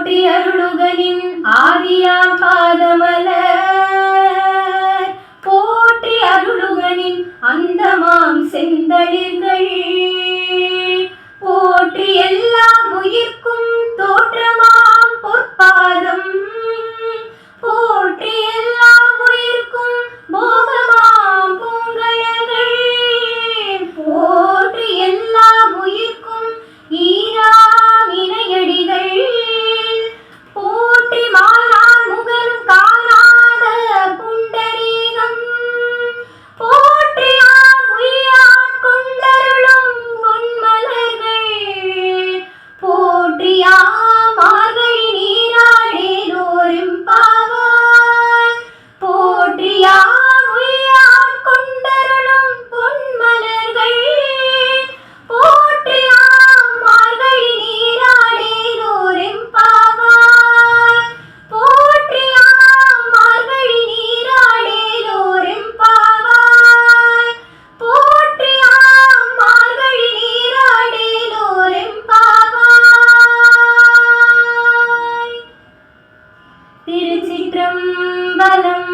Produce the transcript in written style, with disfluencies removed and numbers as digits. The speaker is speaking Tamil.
போற்றி அருளுகனின் ஆதியாம் பாதமலர் போற்றி அருளுகனின் அந்தமாம் செந்தளிர்கள் போற்றி எல்லா உயிர்க்கும் தோற்றமாம் பொற்பாதம் போற்றி எல்லா உயிர்க்கும் போகமாம் பூங்கழல்கள் போற்றி எல்லா உயிர்க்கும் ஈராம் இணையடிகள் போற்றி மாலான் முகனும் காணாத புண்டரீகம் போற்றியாம் உய்யான் கொண்டருளும் பொன்மலர்கள் போற்றியாம் மார்கழி நீராடேலோரும் பாவாய் போற்றியாம் உய்யான் கொண்டருளும் பொன்மலர்கள் போற்றியாம் மார்கழி நீராடேலோரும் பாவாய் போற்றியாம் மார்கழி நீராடேலோரும் பாவாய் போற்றியாம் மார்கழி நீராடேலோரும் பாவாய். திருச்சிற்றம்பலம்.